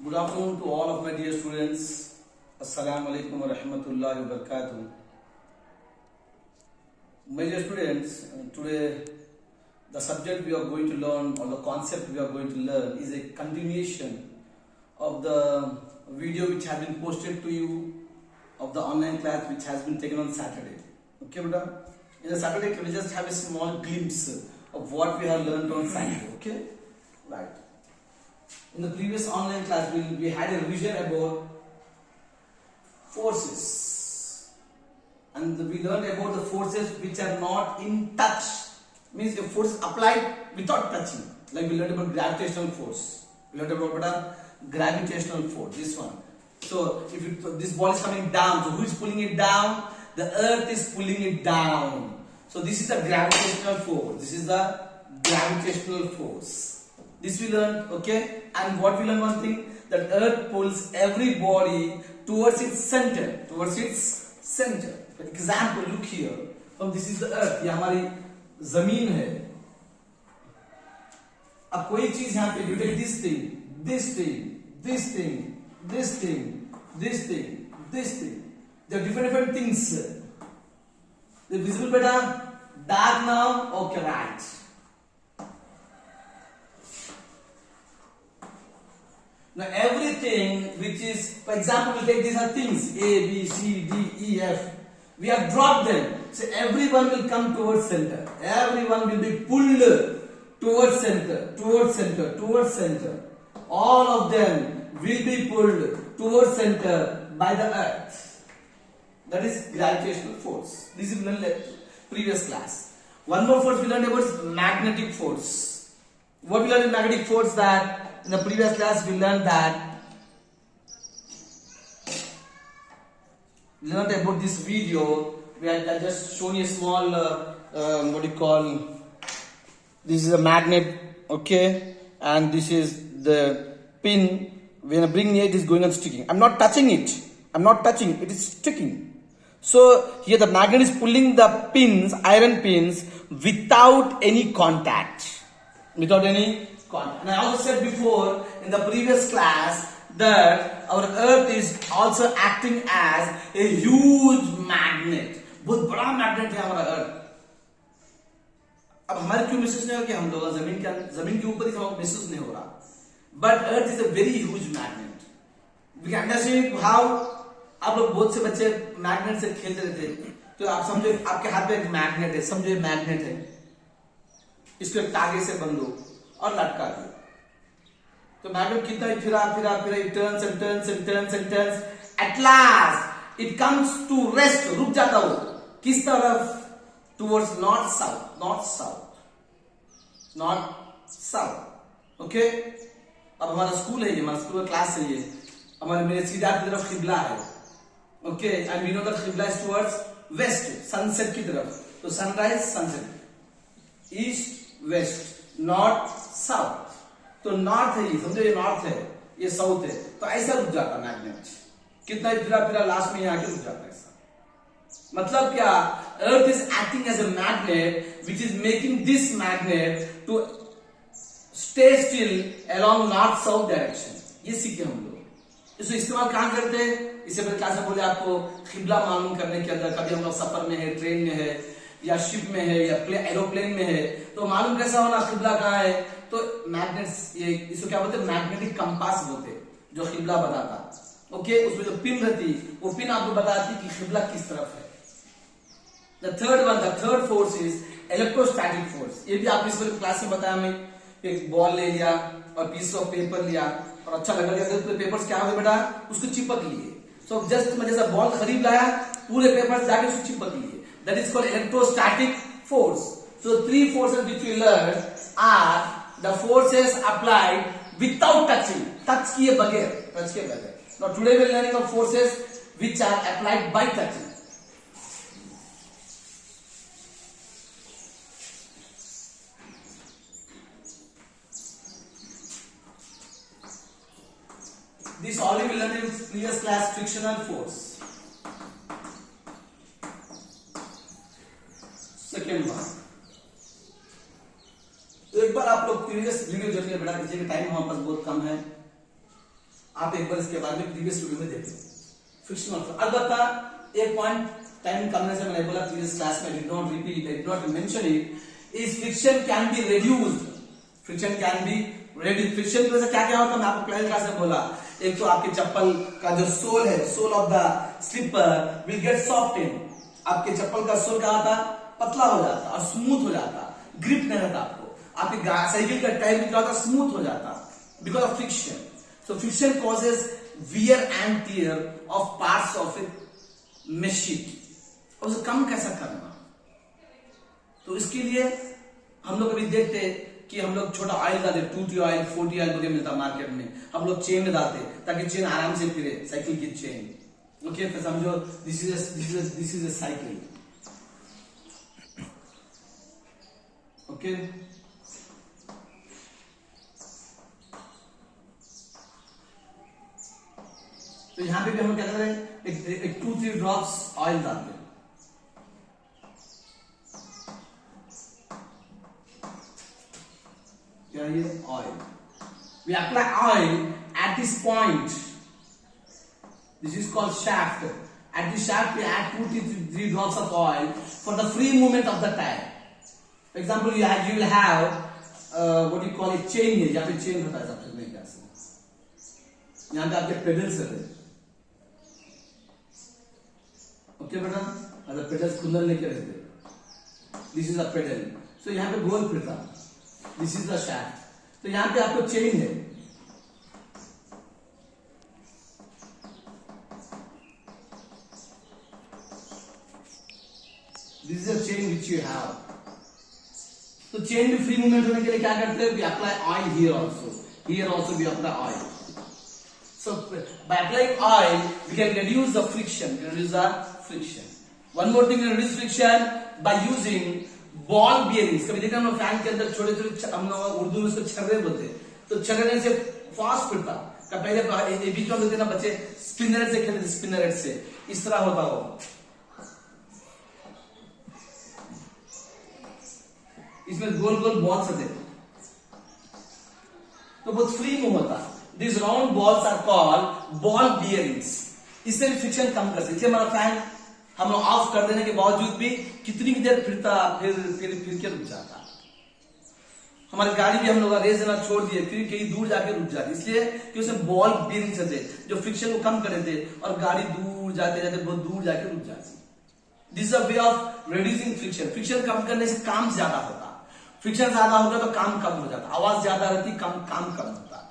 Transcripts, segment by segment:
Good afternoon to all of my dear students. Assalamu alaikum wa rahmatullahi wa barakatuh. My dear students, today the subject we are going to learn or the concept we are going to learn is a continuation of the video which has been posted to you of the online class which has been taken on Saturday. Okay, Buddha? In the Saturday, we just have a small glimpse of what we have learned on Saturday. Okay? Right. In the previous online class, we had a revision about forces. And we learned about the forces which are not in touch. Means a force is applied without touching. Like we learned about gravitational force. We learned about gravitational force. This one. So, if this ball is coming down, so who is pulling it down? The earth is pulling it down. So, this is the gravitational force. This is the gravitational force. This we learned, okay? And what we learned one thing, that earth pulls every body towards its center. Towards its center. For example, look here. This is the earth. ये हमारी जमीन है. अब कोई चीज यहाँ पे, you take this thing, this thing, this thing, this thing, this thing, this thing. There are different things. The visible beta, dark now, okay, right. Now everything which is, for example, we take these are things A, B, C, D, E, F. We have dropped them. So everyone will come towards center. Everyone will be pulled towards center, towards center, towards center. All of them will be pulled towards center by the earth. That is gravitational force. This is learned in previous class. One more force we learned about is magnetic force. What we learned in magnetic force, that in the previous class we learned that about this video. We had just shown you a small this is a magnet, okay, and this is the pin. When I bring it, is going on sticking. I'm not touching it. I'm not touching it. Is sticking. So here the magnet is pulling the pins, iron pins, without any contact. Without any contact. And I also said before in the previous class that our earth is also acting as a huge magnet. बहुत बड़ा magnet है हमारा अर्थ. अब हमारे क्यों महसूस नहीं हो कि हम लोग जमीन के ऊपर ही हमको महसूस नहीं हो रहा. But earth is a very huge magnet. We can understand how. आप लोग बहुत से बच्चे मैग्नेट से खेलते रहते हैं. तो आप समझो आपके हाथ में एक मैग्नेट है. समझो ये मैग्नेट है. इसको एक तागे से बंधो और लटका दो. तो मैग्नेट कितना ही फिरा it turns and turns and turns and turns. At last it comes to rest. रुक जाता वो किस तरफ? Towards north south. ओके. अब हमारा स्कूल है ये, हमारा स्कूल का क्लास है ये. हमारे मेरे सीधा की तरफ किबला है. Okay. And we know that किबला इज टुवर्ड्स वेस्ट, सनसेट की तरफ. तो sunrise sunset, east west, north south. तो नॉर्थ है ये, समझो ये नॉर्थ है, ये साउथ है. तो ऐसा रुक जाता मैग्नेट. कितना ही फिरा लास्ट में यहाँ आके रुक जाता है. ऐसा मतलब क्या? Earth is acting as a magnet which is making this magnet to stay still along north south direction. ये सीखे हम लोग. इसको इस्तेमाल कहां करते हैं? इससे पहले क्लास में बोले आपको खिबला मालूम करने के अंदर. कभी हम लोग सफर में है, ट्रेन में है, या शिप में है, या एरोप्लेन में है, तो मालूम कैसा होना खिबला कहां है? तो मैग्नेट्स, ये इसको क्या बोलते हैं? मैग्नेटिक कंपास बोलते हैं, जो खिबला बताता. ओके. उसमें जो पिन रहती, वो पिन आपको बताती कि खिबला किस तरफ है. The third force is electrostatic force. ये भी आपने इस क्लास में बताया. मैं एक बॉल ले लिया और पीस ऑफ पेपर लिया और अच्छा लगा लिया. तो पेपर्स क्या हुए बेटा? उसको चिपक लिए. सो जस्ट मैं जैसा बॉल खरीद लाया, पूरे पेपर्स जाके उसको चिपक लिए. That is called electrostatic force. So three forces which we learned are the forces applied without touching. Touch किए बगैर. Now today we are learning of forces which are applied by touching. This already we learned in previous class, frictional force. Second one. तो एक बार आप लोग previous video देख लिया बेटा. किसी का टाइम हमारे पास बहुत कम है. आप एक बार इसके बारे में प्रीवियस वीडियो में देखें। फ्रिक्शनल फ्लो, अलबत्ता एक पॉइंट टाइम कम से मैंने बोला प्रीवियस क्लास में, did not repeat, did not mention it, is friction can be reduced, friction can be reduced. Friction की वजह से क्या क्या होता है, मैं आपको पहले क्लास में बोला, एक तो आपके चप्पल का जो सोल है, sole of the slipper will get soften, आपके चप्पल का सोल क्या होता, पतला हो जाता और स्मूथ हो जाता, ग्रिप नहीं रहता आपको, आपके साइकिल का टायर भी क्या होता, स्मूथ हो जाता because of friction. So friction causes wear and tear of parts of A machine. और उसे कम कैसा करना, तो इसके लिए हम लोग अभी देखते कि हम लोग छोटा ऑयल डालते, 2T ऑयल 4T ऑयल वगैरह मिलता मार्केट में, हम लोग चेन में डालते ताकि चेन आराम से फिरे, साइकिल की चेन। ओके, फिर समझो this is a cycle. Okay, तो यहां पे भी हम क्या कर रहे हैं, एक 2-3 ड्रॉप्स ऑयल डालते हैं। क्या ये oil, we apply oil at this point, this is called shaft, at the shaft we add 2-3 drops of oil for the free movement of the tire. For example, you will have what do you call it, chain है, यहाँ पे chain होता है सबसे main क्या से, यहाँ पे आपके पेडल्स रहते हैं। ओके बेटा, अगर पेडल्स खुंदल लेके रहते, दिस इज अ पेडल, सो यहाँ पे गोल फिरता, दिस इज द शाफ्ट, तो यहां पे आपको चेन है, this is a chain which you have. तो चेन में फ्री मूवमेंट होने के लिए क्या करते हैं, we apply oil here also we apply oil. So by applying oil we can reduce the friction, one more thing, reduce friction by using ball bearings. कभी देखा हम लोग फैन के अंदर छोटे छोटे, हम लोग उर्दू में उसको छर्रे बोलते हैं, तो छर्रे से फास्ट फिरता, पहले बीच में होते ना बच्चे स्पिनर से खेलते, स्पिनर से इस तरह होता हो, इसमें गोल गोल बॉल्स होते तो बहुत फ्री मूव होता। This round balls are called ball bearings, इससे भी फ्रिक्शन कम कर सकते। हमारा फैन हम लोग ऑफ कर देने के बावजूद भी कितनी देर फिरता, फिर के रुक जाता। हमारी गाड़ी भी हम लोग रेस देना छोड़ दिए, फिर कहीं दूर जाके रुक जाती, इसलिए कि उसमें बॉल बियरिंग्स थे जो फ्रिक्शन को कम कर देते और गाड़ी दूर जाते जाते बहुत दूर जाके रुक जाती। This is a way of reducing friction. Friction कम करने से काम ज्यादा होता, फ्रिक्शन ज्यादा होगा तो काम कम हो जाता, आवाज ज्यादा रहती, काम कम होता।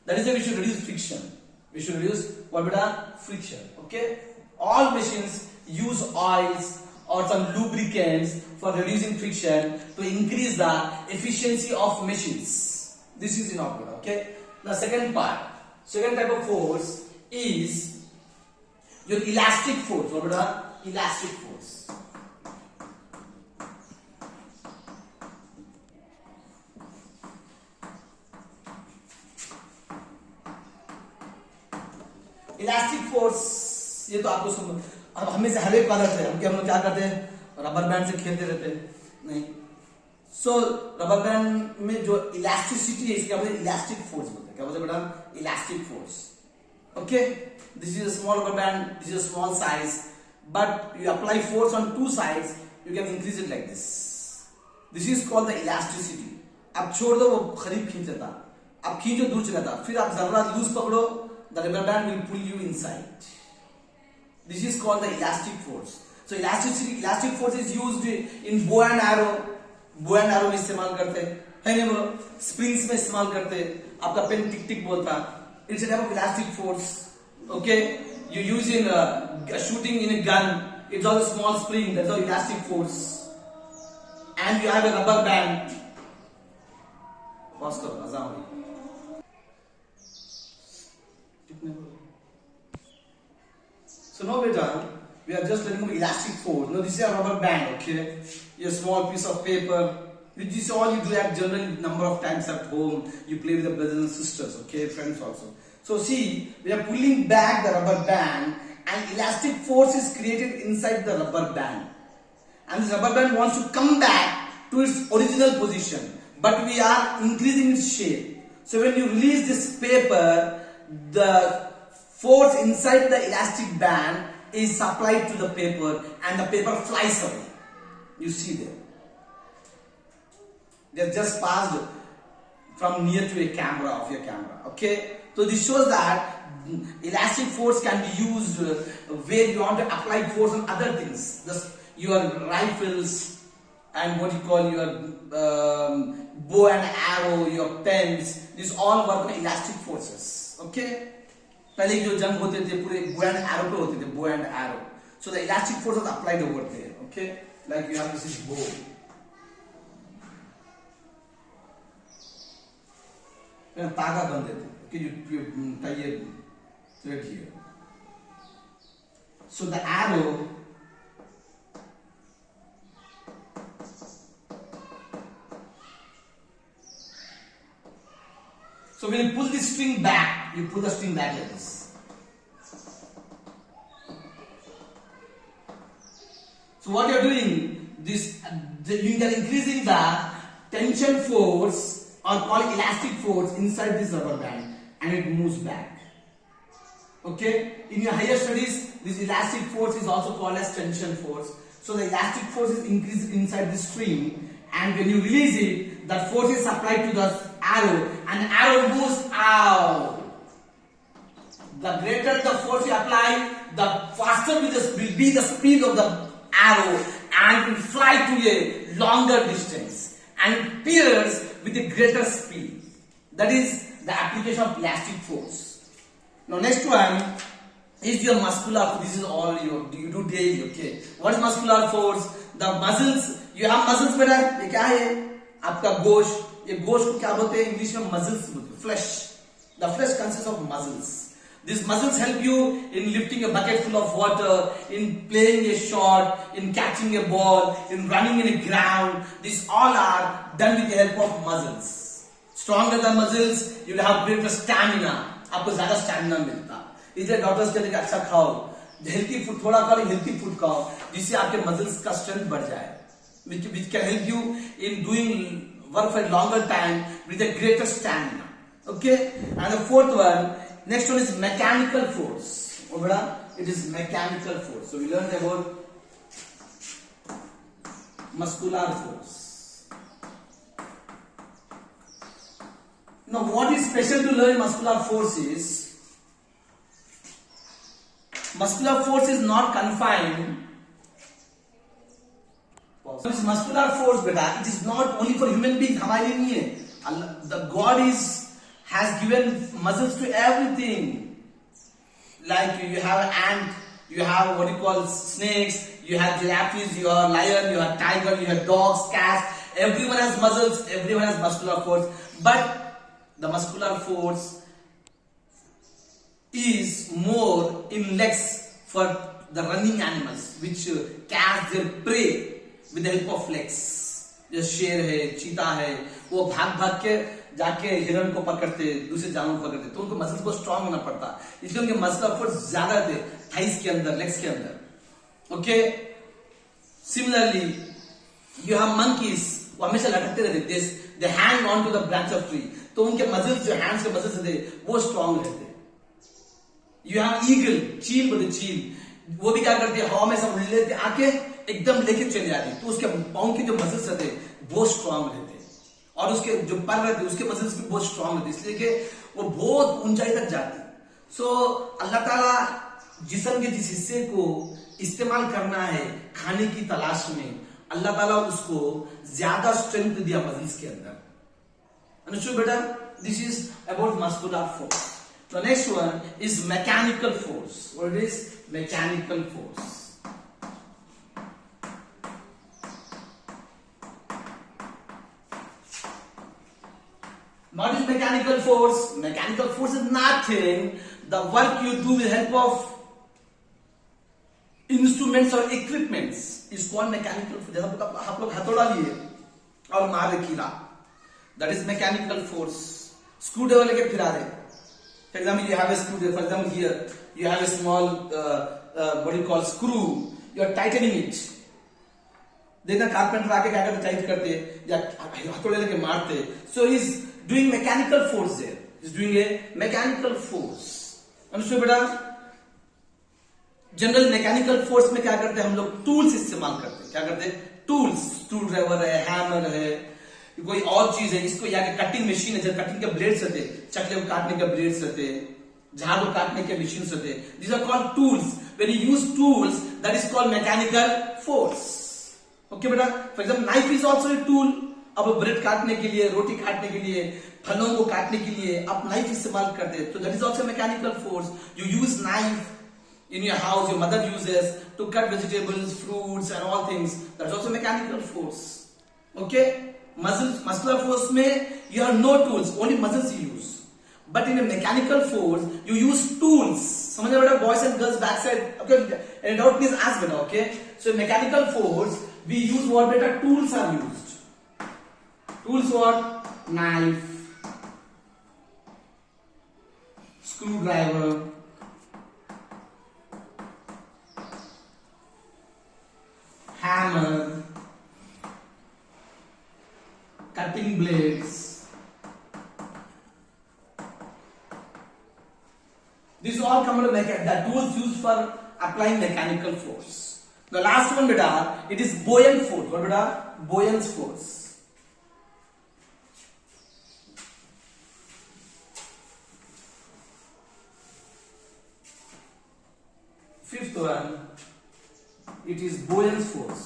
That is we should reduce friction, we should reduce what बेटा, friction. Okay, all machines use oils or some lubricants for reducing friction to increase the efficiency of machines. This is inocular. Okay, the second type of force is your elastic force. What is that? Elastic force. Elastic force ये तो आपको समझ, अब हमें से हर एक आदत है, हम लोग क्या करते हैं, रबर बैंड से खेलते रहते हैं, नहीं। सो रबर बैंड में जो इलास्टिसिटी है, इसके क्या बोलते हैं, इलास्टिक फोर्स बोलते हैं। क्या बोलते हैं बेटा, elastic force. Okay, this is a small rubber band, this is a small size, but you apply force on two sides, you can increase it like this. This is called the elasticity. आप छोड़ दो, वो करीब खींच लेता, आप खींचो दूर चला जाता, फिर आप जरा लूज पकड़ो, the rubber band will pull you inside. This is called the elastic force. So elastic force is used in bow and arrow. Bow and arrow में इस्तेमाल करते हैं, है नहीं बोलो, स्प्रिंग्स में इस्तेमाल करते हैं, आपका पेन टिक टिक बोलता है। It's a type of elastic force. Okay, you use in shooting in a gun. It's also a small spring. That's all elastic force. And you have a rubber band. Pause करो, आजान हो रही। So now beta, we are just learning about elastic force. Now this is a rubber band, okay? A small piece of paper. This is all you do at generally number of times at home. You play with the brothers and sisters, okay? Friends also. So see, we are pulling back the rubber band and elastic force is created inside the rubber band. And this rubber band wants to come back to its original position. But we are increasing its shape. So when you release this paper, the force inside the elastic band is supplied to the paper and the paper flies away. You see there. They have just passed from near to a camera of your camera. Okay. So this shows that elastic force can be used where you want to apply force on other things. Your rifles and what you call your bow and arrow, your pens. These all work on elastic forces. Okay. पहले जो जंग होते थे पूरे bow and arrow पे होते थे, bow and arrow. So the elastic force is applied over there. Okay, like you have this is bow. तागा बंध देते. Okay, you tie a thread here. So the arrow So when you pull the string back, you pull the string back like this. So what you are doing, you are increasing the tension force or called elastic force inside this rubber band and it moves back. Okay? In your higher studies, this elastic force is also called as tension force. So the elastic force is increased inside the string and when you release it, that force is applied to the arrow and the arrow moves out. The greater the force you apply, the faster will be the speed of the arrow and it will fly to a longer distance and it pierces with a greater speed. That is the application of elastic force. Now next one is your muscular force. This is all you do daily. Okay. What is muscular force? The muscles. You have muscles बेटा. ये क्या है? आपका गोश्त. ये गोश्त को क्या बोलते हैं? इंग्लिश में muscles बोलते हैं. Flesh. The flesh consists of muscles. These muscles help you in lifting a bucket full of water, in playing a shot, in catching a ball, in running in a ground. These all are done with the help of muscles. Stronger the muscles, you will have greater stamina. आपको ज़्यादा stamina मिलता. इसलिए doctors कहते हैं कि अच्छा खाओ, healthy food थोड़ा खाओ, हेल्थी फूड खाओ, जिससे आपके मसल्स का स्ट्रेंथ बढ़ जाए. Which can help you in doing work for a longer time with a greater stamina. Okay, and the fourth one. Next one is mechanical force. It is mechanical force. So we learned about muscular force. Now what is special to learn muscular force is, muscular force is not confined. This muscular force beta, it is not only for human beings. हमारे लिए नहीं है. The God has given muscles to everything. Like you have an ant, you have what you call snakes, you have giraffes, you have lion, you have tiger, you have dogs, cats. Everyone has muscles, everyone has muscular force. But the muscular force is more in legs for the running animals, which catch their prey with the help of legs. जैसे शेर है, चीता है, वो भाग भाग के जाके हिरण को पकड़ते, दूसरे जानवर को पकड़ते, तो उनको मसल्स को स्ट्रांग होना पड़ता, इसलिए उनके मसल फोर्स ज्यादा थे थाइस के अंदर, लेग्स के अंदर. Okay. Similarly you have monkeys, वो हमेशा लटकते रहते, they hang on to the branch of tree, तो उनके मसल्स जो हैंड्स के मसल्स थे वो स्ट्रांग रहते. यू हैव ईगल, चील बोलते, चील वो भी क्या करती है, हवा में सब उड़ लेते, आके एकदम लेके चले जाती, तो उसके पाँव के जो मसल्स रहते वो स्ट्रांग रहते और उसके जो पर रहते उसके मसल्स भी बहुत स्ट्रांग रहते, इसलिए कि वो बहुत ऊंचाई तक जाती. सो अल्लाह ताला जिस्म के जिस हिस्से को इस्तेमाल करना है खाने की तलाश में, अल्लाह ताला उसको ज्यादा स्ट्रेंथ दिया मसल्स के अंदर. अंडरस्टूड बेटा? This is about muscular force. The next one is mechanical force. What is mechanical force? What is mechanical force? Mechanical force is nothing. The work you do with help of instruments or equipments is called mechanical force. जैसा आप लोग हथौड़ा लिए और मार कीला, that is mechanical force. Screwdriver लेके फिरा रहे. For example, you have a screw. For example, here you have a small what do you call screw. You are tightening it. देखना कारपेंटर आके क्या करते, टाइट करते या हथौड़े लेके मारते. So he is doing mechanical force there. is doing a mechanical force. understood बेटा? जनरल मैकेनिकल फोर्स में क्या करते हैं हम लोग? टूल्स इस्तेमाल करते हैं. क्या करते हैं? टूल्स. स्क्रू ड्राइवर है, हैमर है, कोई और चीज है, इसको या कटिंग मशीन है, जब कटिंग के ब्लेड्स रहते, चकले को काटने के ब्लेड्स रहते, झाड़ू काटने के मशीन रहते, these are called tools. when you use tools, that is called mechanical force. Okay बेटा? For example knife is also a tool. अब ब्रेड काटने के लिए, रोटी काटने के लिए, फलों को काटने के लिए आप नाइफ इस्तेमाल करते हैं, तो that is also mechanical force. You use knife in your house, your mother uses to cut vegetables, fruits and all things. That's also mechanical force. Okay? Muscular force mein you have no tools, only muscles you use. But in a mechanical force you use tools. समझ रहे बेटा? boys and girls backside. Okay? And doubt please ask बेटा. Okay? So in mechanical force we use what बेटा? Tools are used. Tools what? Knife, screwdriver, hammer, cutting blades. These all come under the tools used for applying mechanical force. The last one beta, it is buoyant force. What beta? Buoyant force. Fifth one, it is buoyant force.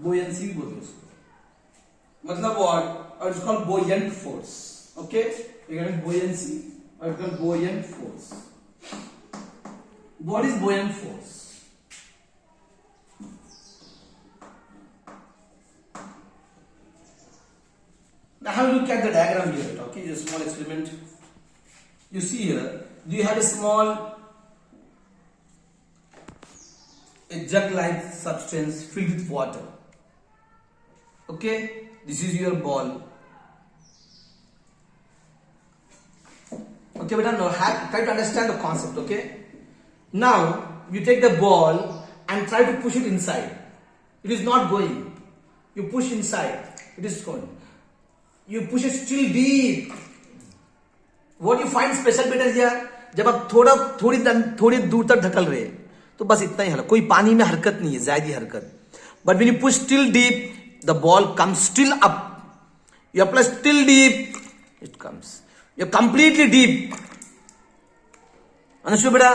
Buoyancy बोलते हैं उसको. मतलब what? Or it's called buoyant force. Okay? You get buoyancy or it's called buoyant force. What is buoyant force? Now have a look at the diagram here. Okay, just a small experiment. You see here, you have a small jug-like substance filled with water. Okay, this is your ball. Okay, but now try to understand the concept. Okay, now you take the ball and try to push it inside. It is not going. You push inside. It is going. You push it still deep. What you find special बेटा here? जब आप थोड़ी दूर तक ढकल रहे तो बस इतना ही हल्का, कोई पानी में हरकत नहीं है, ज्यादा हरकत. But when you push still deep, the ball comes still up. You apply still deep, it comes. You're completely deep. Understood बेटा?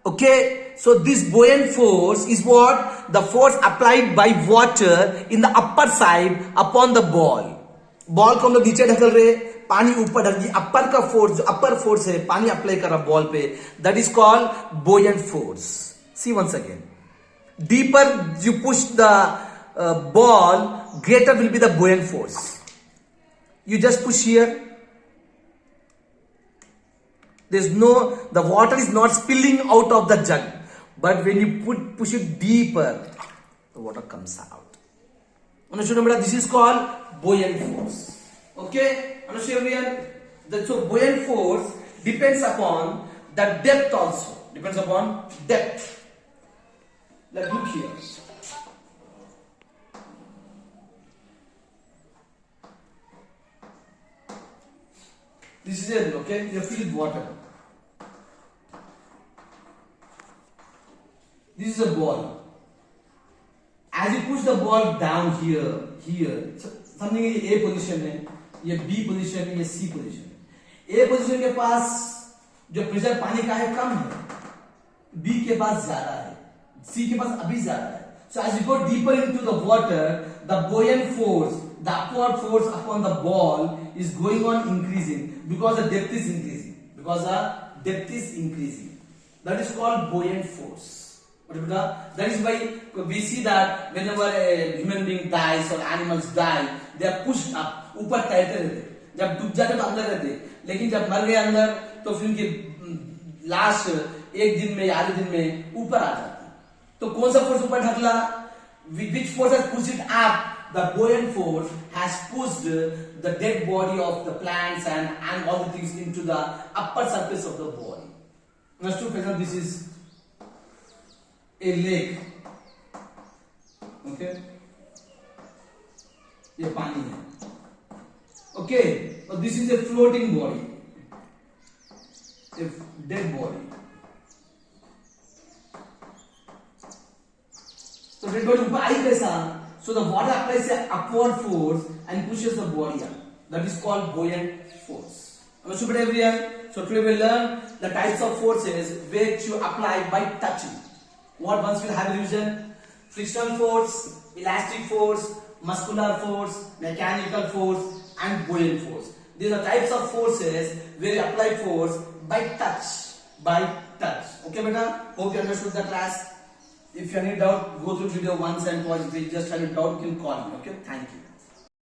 Okay, so this buoyant force is what? The force applied by water in the upper side upon the ball. Ball को हम लोग नीचे ढकल रहे, पानी ऊपर ढक दिया. अपर का फोर्स, जो अपर फोर्स है, पानी अप्लाई कर रहा बॉल पे, that is called buoyant force. See once again. Deeper you push the ball, greater will be the buoyant force. You just push here. The water is not spilling out of the jug. But when you push it deeper, the water comes out. Understood? This is called buoyant force. Okay? Understood everyone? So buoyant force depends upon the depth also. Depends upon depth. Let's look here. This is it, okay? You fill with water. This is a ball. As you push the ball down here, something in A position है, ये B position है, ये C position है. A position के पास जो pressure पानी का है कम है, B के पास ज्यादा है, C के पास अभी ज्यादा है. So as you go deeper into the water, the buoyant force, the upward force upon the ball is going on increasing because the depth is increasing. Because the depth is increasing. That is called buoyant force. That is why we see that whenever a human being dies or animals die, they are pushed up. ऊपर तैरते रहते, जब डूब जाते तो अंदर रहते, लेकिन जब मर गए अंदर तो फिर उनकी लाश एक दिन में या आधे दिन में ऊपर आ जाती. तो कौन सा फोर्स ऊपर ढकला? Which force has pushed it up? The buoyant force has pushed the dead body of the plants and all the things into the upper surface of the body. Now, for example, this is a lake. Okay, ये पानी है. Okay, so this is a floating body, a dead body. So dead body ऊपर आई कैसा? So the water applies an upward force and pushes the body up. That is called buoyant force. Understood everyone? So today we learn the types of forces which you apply by touching. What once we'll have revision: frictional force, elastic force, muscular force, mechanical force, and buoyant force. These are types of forces where you apply force by touch. By touch. Okay, beta? Hope you understood the class. If you have any doubt, go through video once and twice. If you just have a doubt, you can call me. Okay? Thank you.